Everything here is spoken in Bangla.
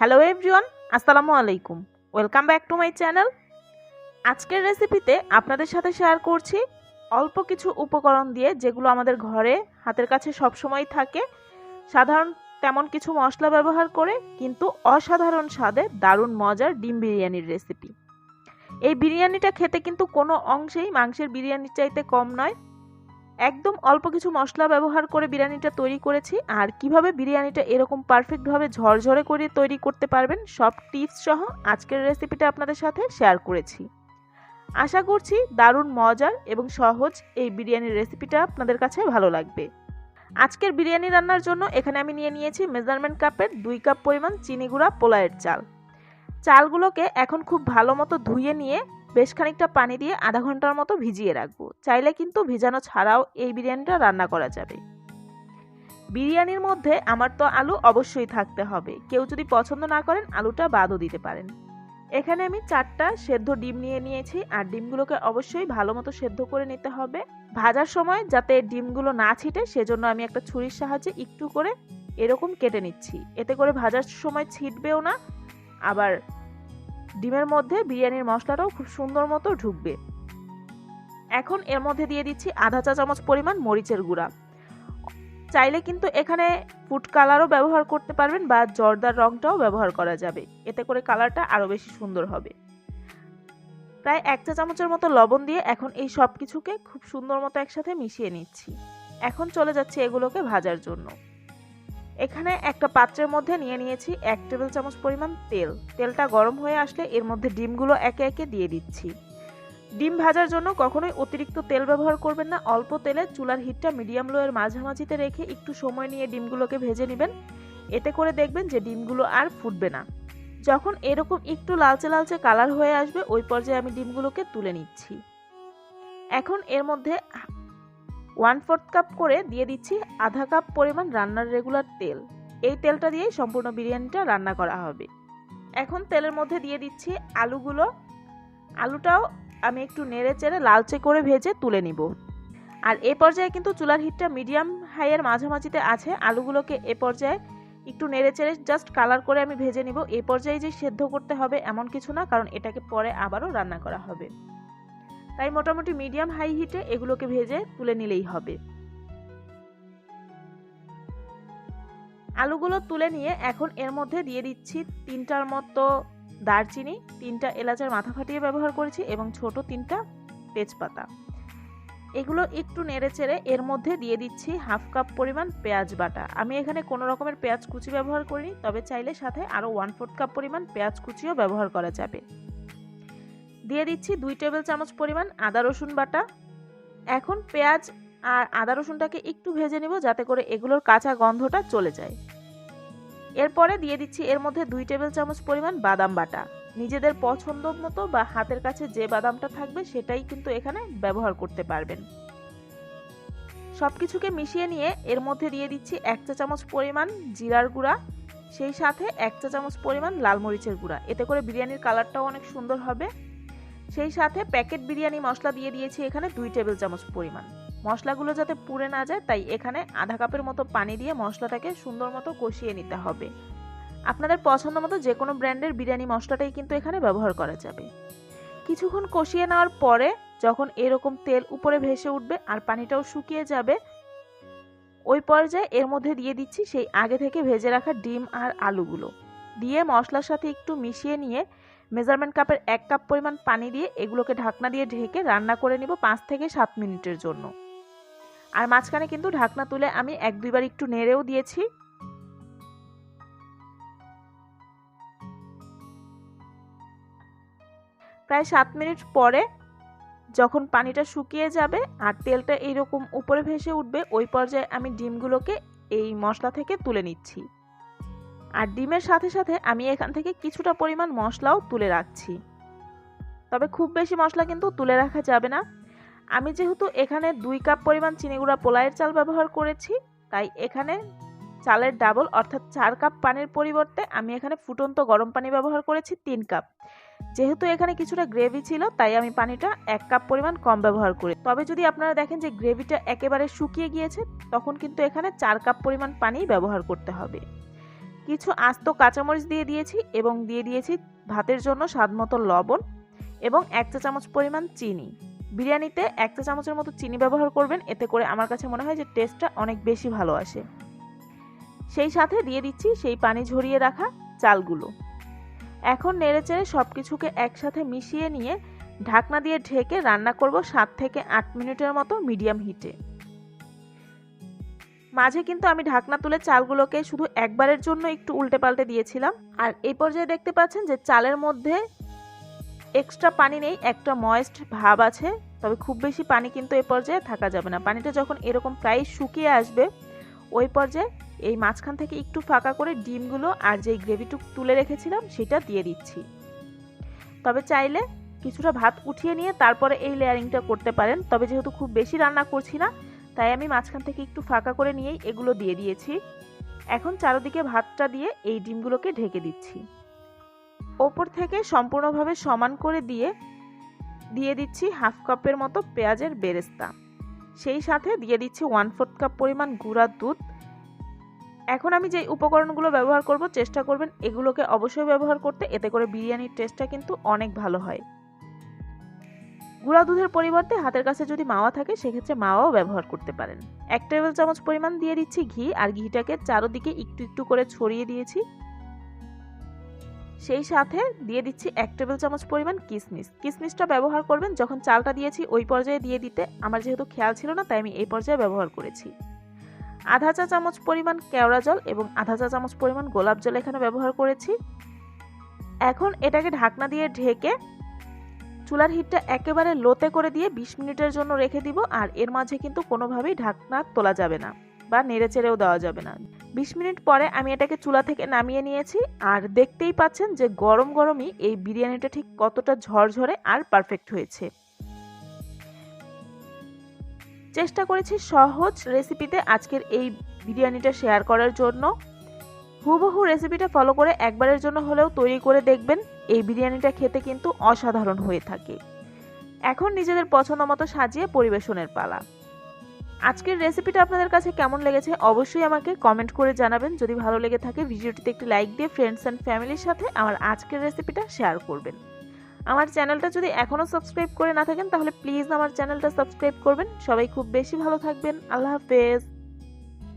হ্যালো এভরিওয়ান, আসসালামু আলাইকুম। Welcome back to my channel. আজকের রেসিপিতে আপনাদের সাথে শেয়ার করছি অল্প কিছু উপকরণ দিয়ে, যেগুলো আমাদের ঘরে হাতের কাছে সবসময় থাকে। সাধারণ তেমন কিছু মশলা ব্যবহার করে কিন্তু অসাধারণ স্বাদে দারুণ মজার ডিম বিরিয়ানির রেসিপি। এই বিরিয়ানিটা খেতে কিন্তু কোনো অংশেই মাংসের বিরিয়ানির চাইতে কম নয়। একদম অল্প কিছু মশলা ব্যবহার করে বিরিয়ানিটা তৈরি করেছি, আর কিভাবে বিরিয়ানিটা এরকম পারফেক্টভাবে ঝরঝরে করে তৈরি করতে পারবেন সব টিপস সহ আজকের রেসিপিটা আপনাদের সাথে শেয়ার করেছি। আশা করছি দারুণ মজার এবং সহজ এই বিরিয়ানির রেসিপিটা আপনাদের কাছে ভালো লাগবে। আজকের বিরিয়ানি রান্নার জন্য এখানে আমি নিয়ে নিয়েছি মেজারমেন্ট কাপের 2 কাপ পরিমাণ চিনি গুঁড়া পোলাওয়ের চাল। চালগুলোকে এখন খুব ভালো মতো ধুয়ে নিয়ে বেশ খানিকটা পানি দিয়ে আধা ঘন্টার মতো ভিজিয়ে রাখবো। চাইলে কিন্তু ভিজানো ছাড়াও এই বিরিয়ানিটা রান্না করা যাবে। বিরিয়ানির মধ্যে আমার তো আলু অবশ্যই থাকতে হবে, কেউ যদি পছন্দ না করেন আলুটা বাদও দিতে পারেন। এখানে আমি 4টা সেদ্ধ ডিম নিয়ে নিয়েছি, আর ডিমগুলোকে অবশ্যই ভালো মতো সেদ্ধ করে নিতে হবে। ভাজার সময় যাতে ডিমগুলো না ছিটে সেজন্য আমি একটা ছুরির সাহায্যে একটু করে এরকম কেটে নিচ্ছি। এতে করে ভাজার সময় ছিটবেও না, আবার ডিমের মধ্যে বিরিয়ানির মশলাটাও খুব সুন্দর মতো ঢুকবে। এখন এর মধ্যে দিয়ে দিচ্ছি আধা চা চামচ পরিমাণ মরিচের গুঁড়া। চাইলে কিন্তু এখানে ফুড কালারও ব্যবহার করতে পারবেন বা জর্দার রংটাও ব্যবহার করা যাবে, এতে করে কালারটা আরও বেশি সুন্দর হবে। প্রায় 1 চা চামচের মতো লবণ দিয়ে এখন এই সব কিছুকে খুব সুন্দর মতো একসাথে মিশিয়ে নিচ্ছি। এখন চলে যাচ্ছে এগুলোকে ভাজার জন্য। এখানে একটা পাত্রের মধ্যে নিয়ে নিয়েছি 1 টেবিল চামচ পরিমাণ তেল। তেলটা গরম হয়ে আসলে এর মধ্যে ডিমগুলো একে একে দিয়ে দিচ্ছি। ডিম ভাজার জন্য কখনোই অতিরিক্ত তেল ব্যবহার করবেন না। অল্প তেলে চুলার হিটটা মিডিয়াম লো এর মাঝামাঝিতে রেখে একটু সময় নিয়ে ডিমগুলোকে ভেজে নেবেন। এতে করে দেখবেন যে ডিমগুলো আর ফুটবে না। যখন এরকম একটু লালচে লালচে কালার হয়ে আসবে ওই পর্যায়ে আমি ডিমগুলোকে তুলে নিচ্ছি। এখন এর মধ্যে 1/4 কাপ করে দিয়ে দিচ্ছি আধা কাপ পরিমাণ রান্নার রেগুলার তেল। এই তেলটা দিয়েই সম্পূর্ণ বিরিয়ানিটা রান্না করা হবে। এখন তেলের মধ্যে দিয়ে দিচ্ছি আলুটাও আমি একটু নেড়ে চেড়ে লালচে করে ভেজে তুলে নিব। আর এ পর্যায়ে কিন্তু চুলার হিটটা মিডিয়াম হাইয়ের মাঝামাঝিতে আছে। আলুগুলোকে এ পর্যায়ে একটু নেড়ে চেড়ে জাস্ট কালার করে আমি ভেজে নিব। এই পর্যায়ে যে সেদ্ধ করতে হবে এমন কিছু না, কারণ এটাকে পরে আবারও রান্না করা হবে। তাই মোটামুটি মিডিয়াম হাই হিটে এগুলোকে ভেজে তুলে নিলেই হবে। আলুগুলো তুলে নিয়ে এখন এর মধ্যে দিয়ে দিচ্ছি 3টার মতো দারচিনি, 3টা এলাচের মাথা ফাটিয়ে ব্যবহার করেছি এবং ছোট 3টা তেজপাতা। এগুলো একটু নেড়ে চেড়ে এর মধ্যে দিয়ে দিচ্ছি 1/2 কাপ পরিমাণ পেঁয়াজ বাটা। আমি এখানে কোনো রকমের পেঁয়াজ কুচি ব্যবহার করিনি, তবে চাইলে সাথে আরও 1/4 কাপ পরিমাণ পেঁয়াজ কুচিও ব্যবহার করা যাবে। দিয়ে দিচ্ছি 2 টেবিল চামচ পরিমাণ আদা রসুন বাটা। এখন পেঁয়াজ আর আদা রসুনটাকে একটু ভেজে নিব যাতে করে এগুলোর কাঁচা গন্ধটা চলে যায়। এরপরে দিয়ে দিচ্ছি এর মধ্যে 2 টেবিল চামচ পরিমাণ বাদাম বাটা। নিজেদের পছন্দ মতো বা হাতের কাছে যে বাদামটা থাকবে সেটাই কিন্তু এখানে ব্যবহার করতে পারবেন। সবকিছুকে মিশিয়ে নিয়ে এর মধ্যে দিয়ে দিচ্ছি 1 চা চামচ পরিমাণ জিরার গুঁড়া, সেই সাথে 1 চা চামচ পরিমাণ লাল মরিচের গুঁড়া। এতে করে বিরিয়ানির কালারটাও অনেক সুন্দর হবে। সেই সাথে প্যাকেট বিরিয়ানি মশলা দিয়ে দিয়েছি এখানে 2 টেবিল চামচ পরিমাণ। মশলাগুলো যাতে পুড়ে না যায় তাই এখানে আধা কাপের মতো পানি দিয়ে মশলাটাকে সুন্দর মতো কষিয়ে নিতে হবে। আপনাদের পছন্দ মতো যে কোনো ব্র্যান্ডের বিরিয়ানি মশলাটাই কিন্তু এখানে ব্যবহার করা যাবে। কিছুক্ষণ কষিয়ে নেওয়ার পরে যখন এরকম তেল উপরে ভেসে উঠবে আর পানিটাও শুকিয়ে যাবে, ওই পর্যায়ে এর মধ্যে দিয়ে দিচ্ছি সেই আগে থেকে ভেজে রাখা ডিম আর আলুগুলো। দিয়ে মশলার সাথে একটু মিশিয়ে নিয়ে মেজারমেন্ট কাপের 1 কাপ পরিমাণ পানি দিয়ে এগুলোকে ঢাকনা দিয়ে ঢেকে রান্না করে নিব 5 থেকে 7 মিনিটের জন্য। আর মাঝখানে কিন্তু ঢাকনা তুলে আমি 1-2 বার একটু নেড়েও দিয়েছি। প্রায় 7 মিনিট পরে যখন পানিটা শুকিয়ে যাবে আর তেলটা এইরকম উপরে ভেসে উঠবে ওই পর্যায়ে আমি ডিমগুলোকে এই মশলা থেকে তুলে নিচ্ছি। আর ডিমের সাথে সাথে আমি এখান থেকে কিছুটা পরিমাণ মশলাও তুলে রাখছি, তবে খুব বেশি মশলা কিন্তু তুলে রাখা যাবে না। আমি যেহেতু এখানে 2 কাপ পরিমাণ চিনি গুঁড়া পোলাওয়ের চাল ব্যবহার করেছি, তাই এখানে চালের ডাবল অর্থাৎ 4 কাপ পানির পরিবর্তে আমি এখানে ফুটন্ত গরম পানি ব্যবহার করেছি 3 কাপ। যেহেতু এখানে কিছুটা গ্রেভি ছিল তাই আমি পানিটা 1 কাপ পরিমাণ কম ব্যবহার করি। তবে যদি আপনারা দেখেন যে গ্রেভিটা একেবারে শুকিয়ে গিয়েছে তখন কিন্তু এখানে 4 কাপ পরিমাণ পানি ব্যবহার করতে হবে। কিছু আস্ত কাঁচামরিচ দিয়ে দিয়েছি এবং দিয়ে দিয়েছি ভাতের জন্য স্বাদমতো লবণ এবং 1 চা চামচ পরিমাণ চিনি। বিরিয়ানিতে 1 চা চামচের মতো চিনি ব্যবহার করবেন, এতে করে আমার কাছে মনে হয় যে টেস্টটা অনেক বেশি ভালো আসে। সেই সাথে দিয়ে দিচ্ছি সেই পানি ঝরিয়ে রাখা চালগুলো। এখন নেড়েচেড়ে সব কিছুকে একসাথে মিশিয়ে নিয়ে ঢাকনা দিয়ে ঢেকে রান্না করব 7 থেকে 8 মিনিটের মতো মিডিয়াম হিটে। মাঝে কিন্তু আমি ঢাকনা তুলে চালগুলোকে শুধু একবারের জন্য একটু উল্টে পাল্টে দিয়েছিলাম। আর এই পর্যায়ে দেখতে পাচ্ছেন যে চালের মধ্যে এক্সট্রা পানি নেই, একটা ময়েস্ট ভাব আছে, তবে খুব বেশি পানি কিন্তু এই পর্যায়ে থাকা যাবে না। পানিটা যখন এরকম প্রায় শুকিয়ে আসবে ওই পর্যায়ে এই মাঝখান থেকে একটু ফাঁকা করে ডিমগুলো আর যেই গ্রেভিটুক তুলে রেখেছিলাম সেটা দিয়ে দিচ্ছি। তবে চাইলে কিছুটা ভাত উঠিয়ে নিয়ে তারপরে এই লেয়ারিংটা করতে পারেন, তবে যেহেতু খুব বেশি রান্না করছি না তাই আমি মাঝখান থেকে একটু ফাঁকা করে নিয়েই এগুলো দিয়ে দিয়েছি। এখন চারদিকে ভাতটা দিয়ে এই ডিমগুলোকে ঢেকে দিচ্ছি। ওপর থেকে সম্পূর্ণভাবে সমান করে দিয়ে দিচ্ছি হাফ কাপের মতো পেঁয়াজের বেরেস্তা। সেই সাথে দিয়ে দিচ্ছি 1/4 কাপ পরিমাণ গুঁড়া দুধ। এখন আমি যে উপকরণগুলো ব্যবহার করব চেষ্টা করবেন এগুলোকে অবশ্যই ব্যবহার করতে, এতে করে বিরিয়ানির টেস্টটা কিন্তু অনেক ভালো হয়। গুঁড়া দুধের পরিবর্তে হাতের কাছে যদি মাওয়া থাকে সেক্ষেত্রে মাওয়াও ব্যবহার করতে পারেন। 1 টেবিল চামচ পরিমাণ দিয়ে দিচ্ছি ঘি, আর ঘিটাকে চারদিকে একটু একটু করে ছড়িয়ে দিয়েছি। সেই সাথে দিয়ে দিচ্ছি 1 টেবিল চামচ পরিমাণ কিশমিশ। কিশমিশটা ব্যবহার করবেন যখন চালটা দিয়েছি ওই পর্যায়ে দিয়ে দিতে, আমার যেহেতু খেয়াল ছিল না তাই আমি এই পর্যায়ে ব্যবহার করেছি। আধা চা চামচ পরিমাণ কেওড়া জল এবং আধা চা চামচ পরিমাণ গোলাপ জল এখানে ব্যবহার করেছি। এখন এটাকে ঢাকনা দিয়ে ঢেকে চুলার হিটটা একেবারে লোতে করে দিয়ে 20 মিনিটের জন্য রেখে দিব। আর এর মাঝে কিন্তু কোনোভাবেই ঢাকনা তোলা যাবে না বা নেড়েচেড়েও দেওয়া যাবে না। 20 মিনিট পরে আমি এটাকে চুলা থেকে নামিয়ে নিয়েছি, আর দেখতেই পাচ্ছেন যে গরম গরমই এই বিরিয়ানিটা ঠিক কতটা ঝরঝরে আর পারফেক্ট হয়েছে। চেষ্টা করেছি সহজ রেসিপিতে আজকের এই বিরিয়ানিটা শেয়ার করার জন্য। হুবহু রেসিপিটা ফলো করে একবারের জন্য হলেও তৈরি করে দেখবেন, এই বিরিয়ানিটা খেতে কিন্তু অসাধারণ হয়ে থাকে। এখন নিজেদের পছন্দ মতো সাজিয়ে পরিবেশনের পালা। আজকের রেসিপিটা আপনাদের কাছে কেমন লেগেছে অবশ্যই আমাকে কমেন্ট করে জানাবেন। যদি ভালো লেগে থাকে ভিডিওটিতে একটি লাইক দিয়ে ফ্রেন্ডস অ্যান্ড ফ্যামিলির সাথে আমার আজকের রেসিপিটা শেয়ার করবেন। আমার চ্যানেলটা যদি এখনও সাবস্ক্রাইব করে না থাকেন তাহলে প্লিজ আমার চ্যানেলটা সাবস্ক্রাইব করবেন। সবাই খুব বেশি ভালো থাকবেন। আল্লাহ হাফেজ।